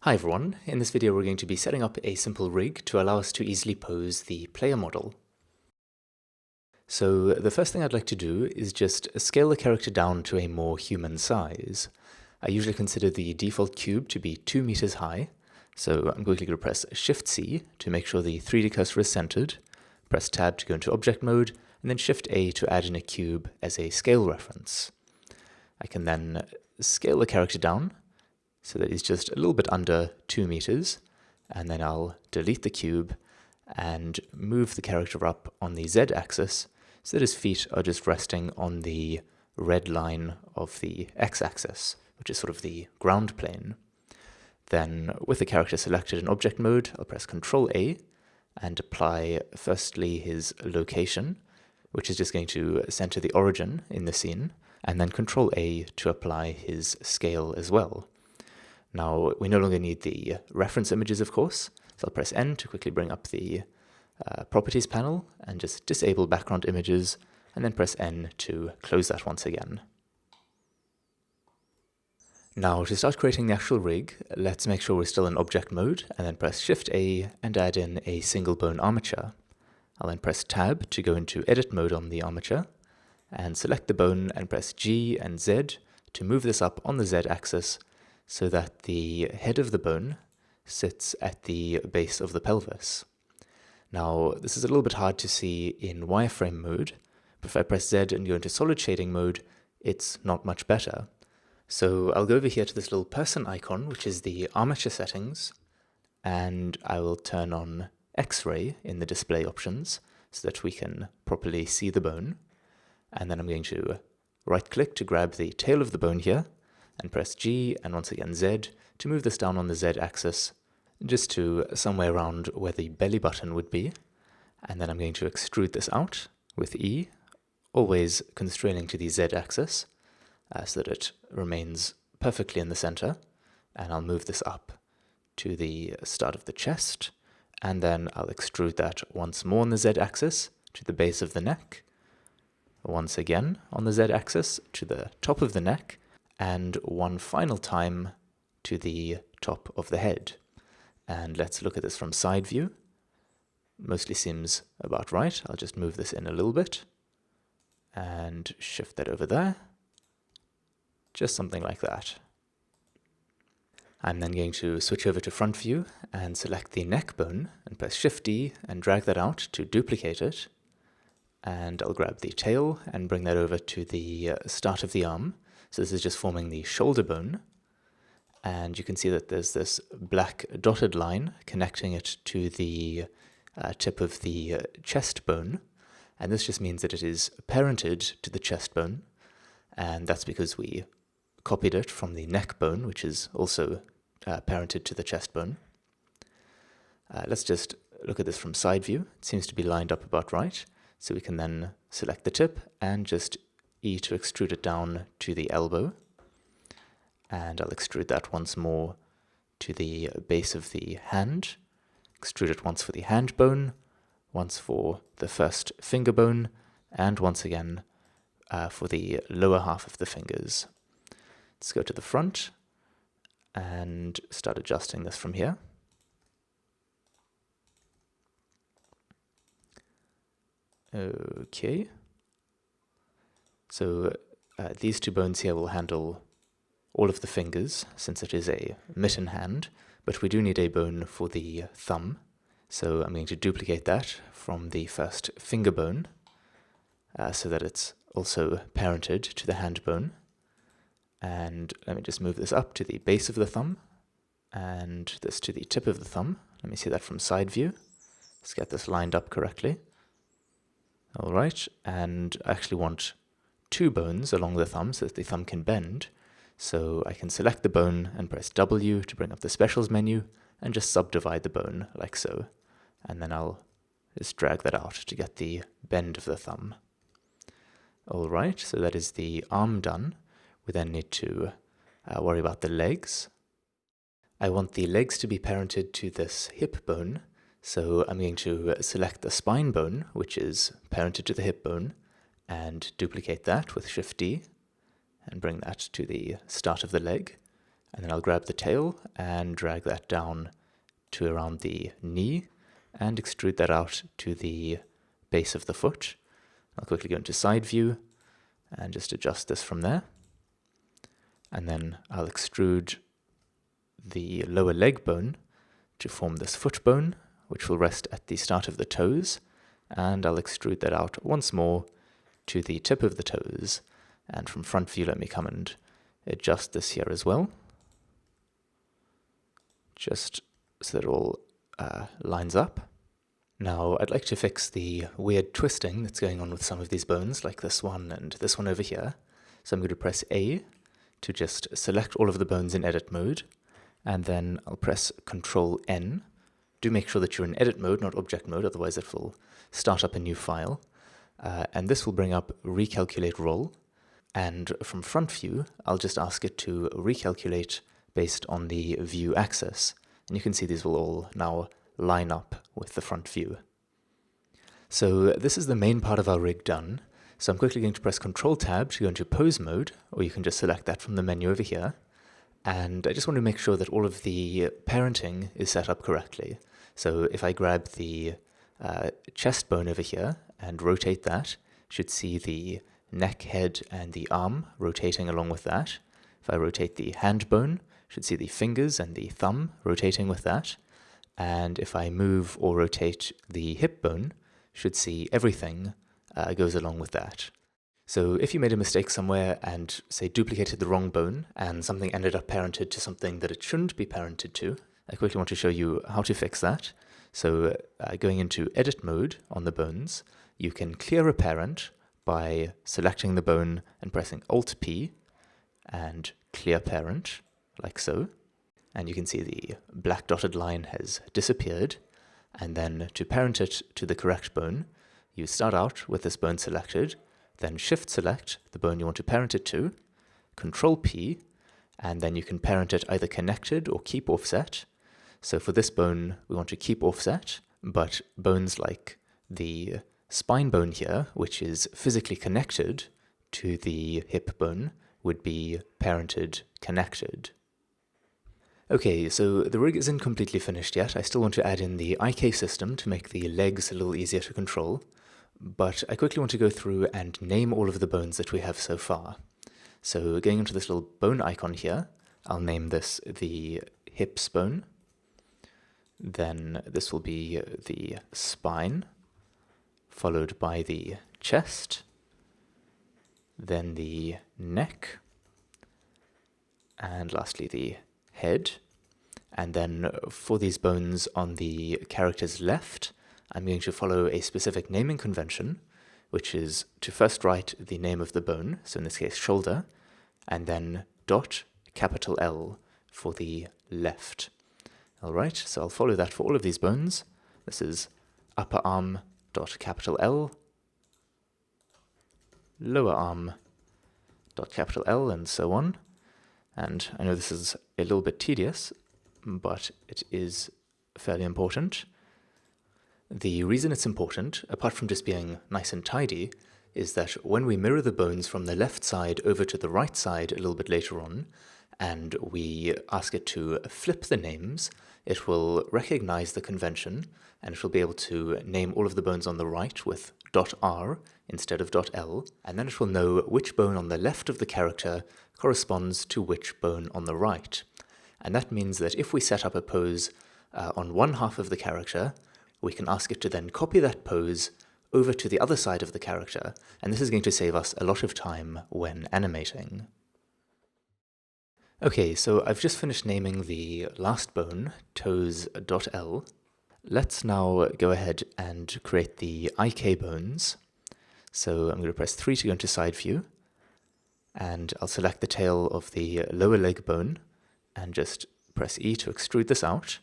Hi everyone, in this video we're going to be setting up a simple rig to allow us to easily pose the player model. So the first thing I'd like to do is just scale the character down to a more human size. I usually consider the default cube to be 2 meters high, so I'm quickly going to press Shift-C to make sure the 3D cursor is centered, press Tab to go into object mode, and then Shift-A to add in a cube as a scale reference. I can then scale the character down so that it's just a little bit under 2 meters, and then I'll delete the cube and move the character up on the Z-axis so that his feet are just resting on the red line of the X-axis, which is sort of the ground plane. Then with the character selected in object mode, I'll press Ctrl-A and apply firstly his location, which is just going to center the origin in the scene, and then Ctrl-A to apply his scale as well. Now, we no longer need the reference images, of course, so I'll press N to quickly bring up the Properties panel and just disable background images, and then press N to close that once again. Now, to start creating the actual rig, let's make sure we're still in object mode, and then press Shift-A and add in a single bone armature. I'll then press Tab to go into edit mode on the armature, and select the bone and press G and Z to move this up on the Z-axis, so that the head of the bone sits at the base of the pelvis. Now, this is a little bit hard to see in wireframe mode, but if I press Z and go into solid shading mode, it's not much better. So I'll go over here to this little person icon, which is the armature settings, and I will turn on X-ray in the display options so that we can properly see the bone. And then I'm going to right-click to grab the tail of the bone here, and press G and once again Z to move this down on the Z-axis just to somewhere around where the belly button would be. And then I'm going to extrude this out with E, always constraining to the Z-axis so that it remains perfectly in the center. And I'll move this up to the start of the chest, and then I'll extrude that once more on the Z-axis to the base of the neck, once again on the Z-axis to the top of the neck, and one final time to the top of the head. And let's look at this from side view. Mostly seems about right. I'll just move this in a little bit and shift that over there. Just something like that. I'm then going to switch over to front view and select the neck bone and press Shift-D and drag that out to duplicate it. And I'll grab the tail and bring that over to the start of the arm. So this is just forming the shoulder bone, and you can see that there's this black dotted line connecting it to the tip of the chest bone, and this just means that it is parented to the chest bone, and that's because we copied it from the neck bone, which is also parented to the chest bone. Let's just look at this from side view. It seems to be lined up about right, so we can then select the tip and just E to extrude it down to the elbow, and I'll extrude that once more to the base of the hand, extrude it once for the hand bone, once for the first finger bone, and once again for the lower half of the fingers. Let's go to the front and start adjusting this from here. Okay. So these two bones here will handle all of the fingers, since it is a mitten hand, but we do need a bone for the thumb. So I'm going to duplicate that from the first finger bone, so that it's also parented to the hand bone. And let me just move this up to the base of the thumb, and this to the tip of the thumb. Let me see that from side view. Let's get this lined up correctly. All right, and I actually want 2 bones along the thumb so that the thumb can bend. So I can select the bone and press W to bring up the specials menu and just subdivide the bone like so. And then I'll just drag that out to get the bend of the thumb. All right, so that is the arm done. We then need to worry about the legs. I want the legs to be parented to this hip bone. So I'm going to select the spine bone, which is parented to the hip bone, and duplicate that with Shift-D and bring that to the start of the leg. And then I'll grab the tail and drag that down to around the knee and extrude that out to the base of the foot. I'll quickly go into side view and just adjust this from there. And then I'll extrude the lower leg bone to form this foot bone, which will rest at the start of the toes. And I'll extrude that out once more to the tip of the toes. And from front view, let me come and adjust this here as well, just so that it all lines up. Now, I'd like to fix the weird twisting that's going on with some of these bones, like this one and this one over here. So I'm going to press A to just select all of the bones in edit mode, and then I'll press Control N. Do make sure that you're in edit mode, not object mode, otherwise it will start up a new file. And this will bring up Recalculate Roll. And from front view, I'll just ask it to recalculate based on the view axis. And you can see these will all now line up with the front view. So this is the main part of our rig done. So I'm quickly going to press Control Tab to go into pose mode, or you can just select that from the menu over here. And I just want to make sure that all of the parenting is set up correctly. So if I grab the chest bone over here and rotate that, you should see the neck, head, and the arm rotating along with that. If I rotate the hand bone, you should see the fingers and the thumb rotating with that. And if I move or rotate the hip bone, you should see everything goes along with that. So if you made a mistake somewhere and, say, duplicated the wrong bone and something ended up parented to something that it shouldn't be parented to, I quickly want to show you how to fix that. So going into edit mode on the bones, you can clear a parent by selecting the bone and pressing Alt-P and clear parent, like so. And you can see the black dotted line has disappeared. And then to parent it to the correct bone, you start out with this bone selected, then Shift select the bone you want to parent it to, Control P, and then you can parent it either connected or keep offset. So for this bone, we want to keep offset, but bones like the spine bone here, which is physically connected to the hip bone, would be parented connected. Okay, so the rig isn't completely finished yet. I still want to add in the IK system to make the legs a little easier to control, but I quickly want to go through and name all of the bones that we have so far. So going into this little bone icon here, I'll name this the hips bone. Then this will be the spine, followed by the chest, then the neck, and lastly the head. And then for these bones on the character's left, I'm going to follow a specific naming convention, which is to first write the name of the bone, so in this case shoulder, and then dot capital L for the left. Alright, so I'll follow that for all of these bones. This is upper arm dot capital L, lower arm dot capital L, and so on. And I know this is a little bit tedious, but it is fairly important. The reason it's important, apart from just being nice and tidy, is that when we mirror the bones from the left side over to the right side a little bit later on, and we ask it to flip the names, it will recognize the convention, and it will be able to name all of the bones on the right with .r instead of .l, and then it will know which bone on the left of the character corresponds to which bone on the right. And that means that if we set up a pose on one half of the character, we can ask it to then copy that pose over to the other side of the character, and this is going to save us a lot of time when animating. Okay, so I've just finished naming the last bone, toes.l. Let's now go ahead and create the IK bones. So I'm going to press 3 to go into side view, and I'll select the tail of the lower leg bone and just press E to extrude this out.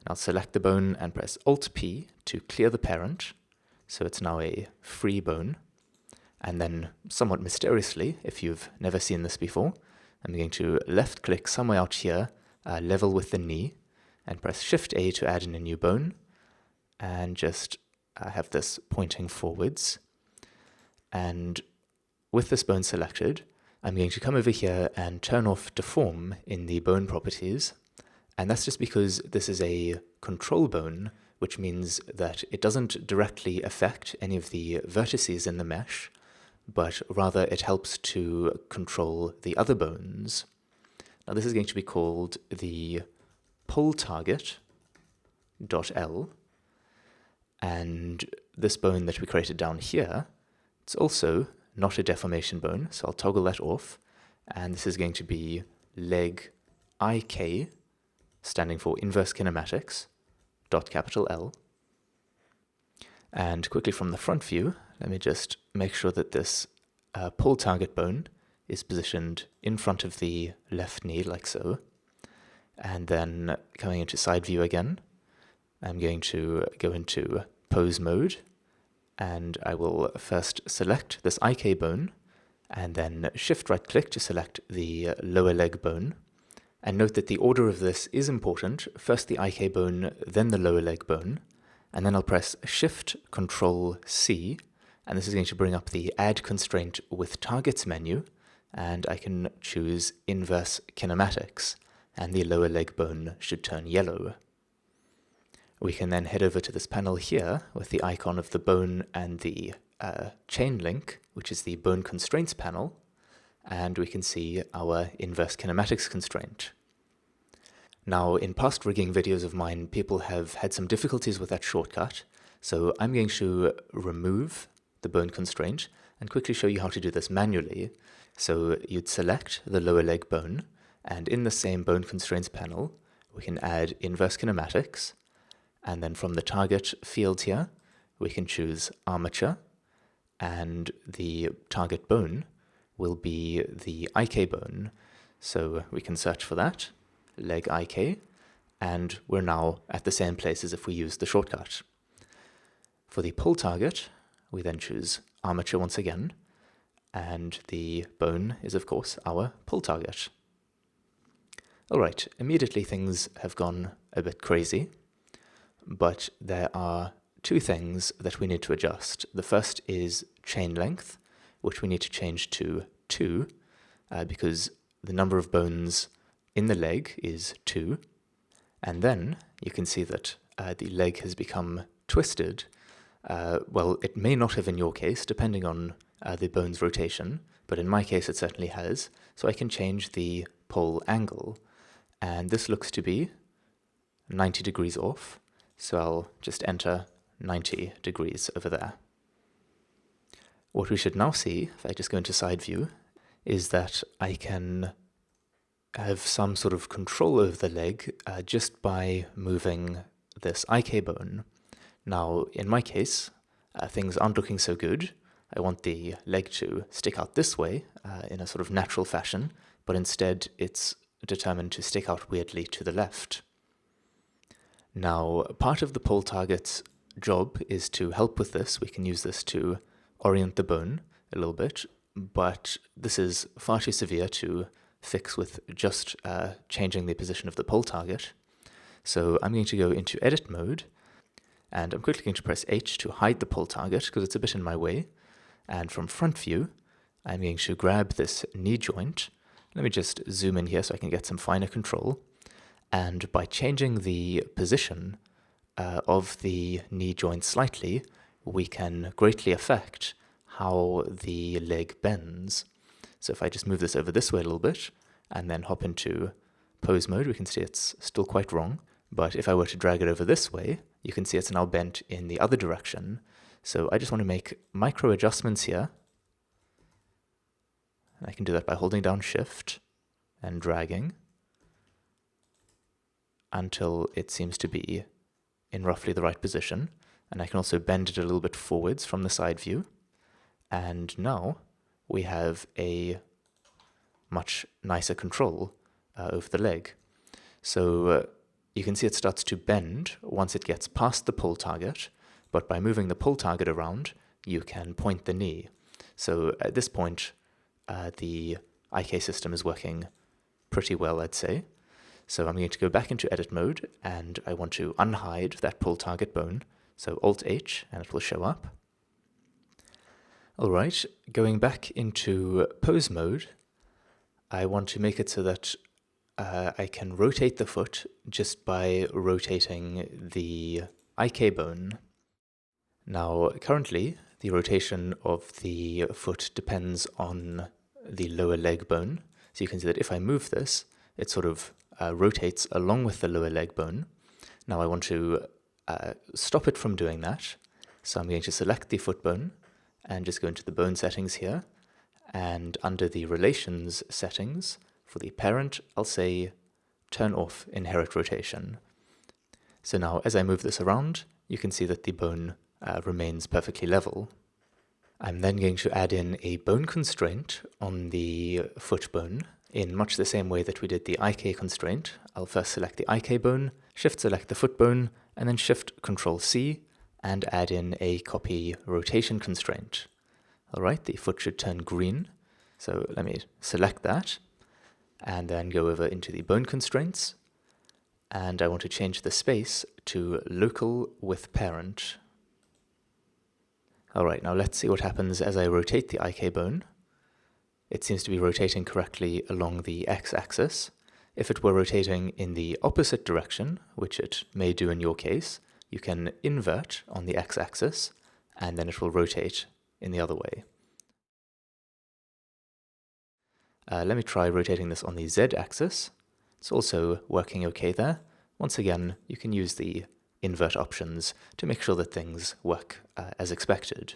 And I'll select the bone and press Alt-P to clear the parent, so it's now a free bone. And then, somewhat mysteriously, if you've never seen this before, I'm going to left-click somewhere out here, level with the knee, and press Shift-A to add in a new bone, and just have this pointing forwards. And with this bone selected, I'm going to come over here and turn off deform in the bone properties, and that's just because this is a control bone, which means that it doesn't directly affect any of the vertices in the mesh, but rather it helps to control the other bones. Now this is going to be called the pull target .l, and this bone that we created down here, it's also not a deformation bone, so I'll toggle that off, and this is going to be leg IK, standing for inverse kinematics, .L. And quickly from the front view, let me just make sure that this pull target bone is positioned in front of the left knee, like so. And then coming into side view again, I'm going to go into pose mode, and I will first select this IK bone, and then shift right click to select the lower leg bone. And note that the order of this is important. First the IK bone, then the lower leg bone, and then I'll press Shift Control C, and this is going to bring up the Add Constraint with Targets menu, and I can choose Inverse Kinematics, and the lower leg bone should turn yellow. We can then head over to this panel here with the icon of the bone and the chain link, which is the bone constraints panel, and we can see our inverse kinematics constraint. Now, in past rigging videos of mine, people have had some difficulties with that shortcut, so I'm going to remove the bone constraint and quickly show you how to do this manually. So you'd select the lower leg bone, and in the same bone constraints panel, we can add inverse kinematics, and then from the target field here, we can choose armature, and the target bone will be the IK bone. So we can search for that, leg IK, and we're now at the same place as if we used the shortcut. For the pull target, we then choose armature once again, and the bone is of course our pull target. Alright, immediately things have gone a bit crazy, but there are two things that we need to adjust. The first is chain length, which we need to change to 2, because the number of bones in the leg is 2. And then you can see that the leg has become twisted. Well, it may not have in your case, depending on the bone's rotation, but in my case it certainly has. So I can change the pull angle, and this looks to be 90 degrees off. So I'll just enter 90 degrees over there. What we should now see, if I just go into side view, is that I can have some sort of control over the leg just by moving this IK bone. Now, in my case, things aren't looking so good. I want the leg to stick out this way in a sort of natural fashion, but instead it's determined to stick out weirdly to the left. Now, part of the pull target's job is to help with this. We can use this to orient the bone a little bit, but this is far too severe to fix with just changing the position of the pull target. So I'm going to go into edit mode, and I'm quickly going to press H to hide the pull target because it's a bit in my way. And from front view, I'm going to grab this knee joint. Let me just zoom in here so I can get some finer control. And by changing the position of the knee joint slightly, we can greatly affect how the leg bends. So if I just move this over this way a little bit, and then hop into pose mode, we can see it's still quite wrong. But if I were to drag it over this way, you can see it's now bent in the other direction. So I just want to make micro adjustments here. And I can do that by holding down Shift and dragging until it seems to be in roughly the right position. And I can also bend it a little bit forwards from the side view. And now we have a much nicer control over the leg. So you can see it starts to bend once it gets past the pull target, but by moving the pull target around, you can point the knee. So at this point, the IK system is working pretty well, I'd say. So I'm going to go back into edit mode, and I want to unhide that pull target bone. So Alt-H, and it will show up. All right, going back into pose mode, I want to make it so that I can rotate the foot just by rotating the IK bone. Now, currently, the rotation of the foot depends on the lower leg bone. So you can see that if I move this, it sort of rotates along with the lower leg bone. Now I want to stop it from doing that. So I'm going to select the foot bone and just go into the bone settings here. And under the relations settings, for the parent, I'll say turn off inherit rotation. So now as I move this around, you can see that the bone remains perfectly level. I'm then going to add in a bone constraint on the foot bone in much the same way that we did the IK constraint. I'll first select the IK bone, shift select the foot bone, and then shift Control C and add in a copy rotation constraint. Alright, the foot should turn green. So let me select that and then go over into the bone constraints. And I want to change the space to local with parent. Alright, now let's see what happens as I rotate the IK bone. It seems to be rotating correctly along the x-axis. If it were rotating in the opposite direction, which it may do in your case, you can invert on the x-axis, and then it will rotate in the other way. Let me try rotating this on the z-axis. It's also working okay there. Once again, you can use the invert options to make sure that things work as expected.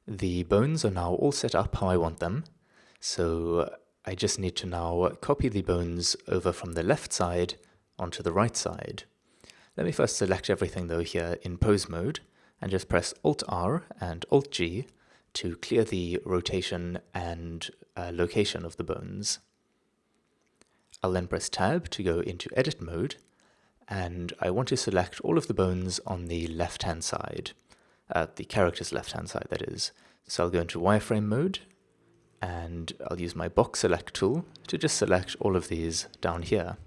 The bones are now all set up how I want them, so I just need to now copy the bones over from the left side onto the right side. Let me first select everything though here in pose mode and just press Alt-R and Alt-G to clear the rotation and location of the bones. I'll then press Tab to go into edit mode, and I want to select all of the bones on the left-hand side, the character's left-hand side, that is. So I'll go into wireframe mode, and I'll use my box select tool to just select all of these down here.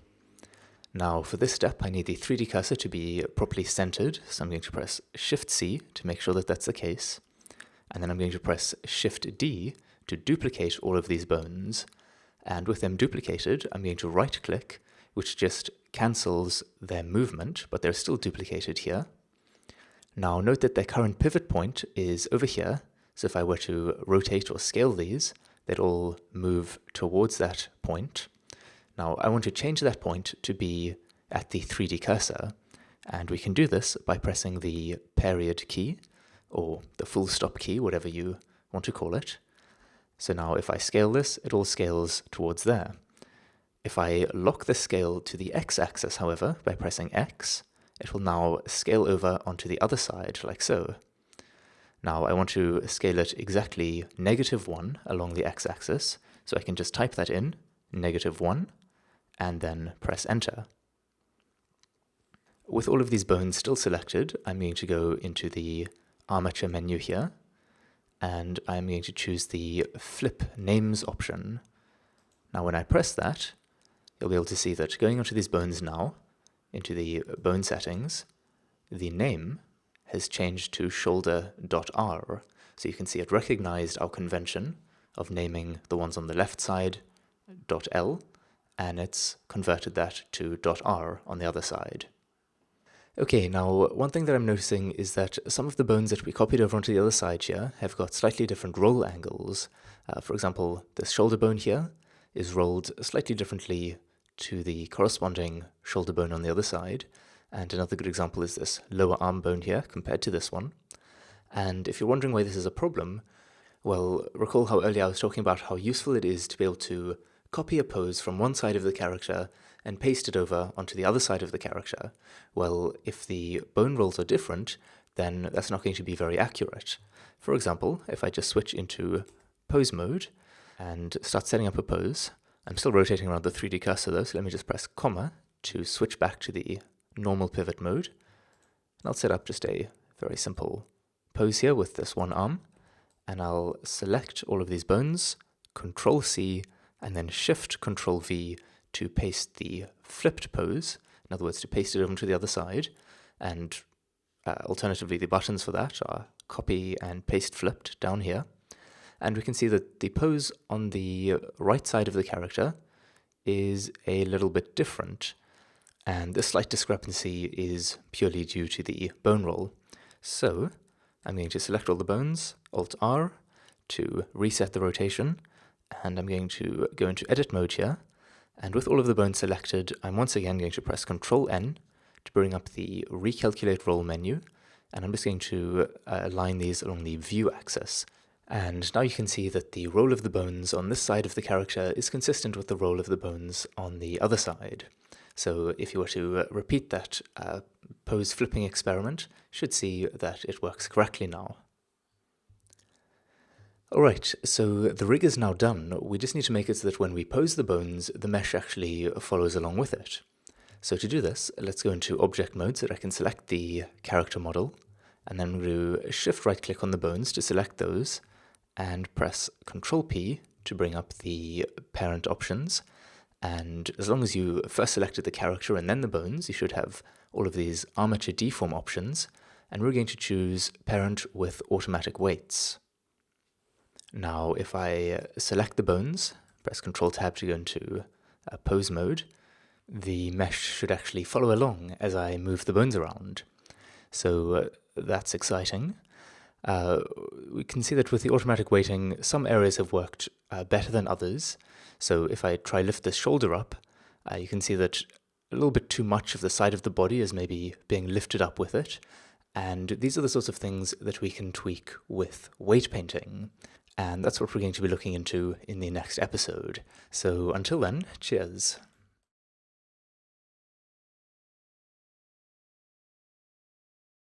Now for this step, I need the 3D cursor to be properly centered, so I'm going to press Shift-C to make sure that that's the case, and then I'm going to press Shift-D to duplicate all of these bones. And with them duplicated, I'm going to right-click, which just cancels their movement, but they're still duplicated here. Now note that their current pivot point is over here, so if I were to rotate or scale these, they'd all move towards that point. Now I want to change that point to be at the 3D cursor, and we can do this by pressing the period key, or the full stop key, whatever you want to call it. So now if I scale this, it all scales towards there. If I lock the scale to the x-axis, however, by pressing X, it will now scale over onto the other side, like so. Now I want to scale it exactly -1 along the x-axis, so I can just type that in, -1, and then press Enter. With all of these bones still selected, I'm going to go into the armature menu here, and I'm going to choose the Flip Names option. Now when I press that, you'll be able to see that going onto these bones now, into the bone settings, the name has changed to shoulder.r. So you can see it recognized our convention of naming the ones on the left side .l, and it's converted that to .r on the other side. Okay, now one thing that I'm noticing is that some of the bones that we copied over onto the other side here have got slightly different roll angles. For example, this shoulder bone here is rolled slightly differently to the corresponding shoulder bone on the other side, and another good example is this lower arm bone here compared to this one. And if you're wondering why this is a problem, well, recall how earlier I was talking about how useful it is to be able to copy a pose from one side of the character and paste it over onto the other side of the character. Well, if the bone rolls are different, then that's not going to be very accurate. For example, if I just switch into pose mode and start setting up a pose, I'm still rotating around the 3D cursor though, so let me just press comma to switch back to the normal pivot mode. And I'll set up just a very simple pose here with this one arm, and I'll select all of these bones, Control C, and then Shift Control V to paste the flipped pose, in other words, to paste it over to the other side, and alternatively the buttons for that are copy and paste flipped down here. and we can see that the pose on the right side of the character is a little bit different, and this slight discrepancy is purely due to the bone roll. So I'm going to select all the bones, Alt-R to reset the rotation, and I'm going to go into edit mode here, and with all of the bones selected, I'm once again going to press Ctrl-N to bring up the recalculate roll menu, and I'm just going to align these along the view axis. And now you can see that the roll of the bones on this side of the character is consistent with the roll of the bones on the other side. So if you were to repeat that pose flipping experiment, you should see that it works correctly now. Alright, so the rig is now done. We just need to make it so that when we pose the bones, the mesh actually follows along with it. So to do this, let's go into object mode so that I can select the character model, and then do shift right click on the bones to select those, and press Ctrl P to bring up the parent options. And as long as you first selected the character and then the bones, you should have all of these armature deform options, and we're going to choose parent with automatic weights. Now if I select the bones, press Ctrl Tab to go into pose mode, the mesh should actually follow along as I move the bones around. So that's exciting. We can see that with the automatic weighting, some areas have worked better than others. So if I try lift this shoulder up, you can see that a little bit too much of the side of the body is maybe being lifted up with it. And these are the sorts of things that we can tweak with weight painting. And that's what we're going to be looking into in the next episode. So until then, cheers.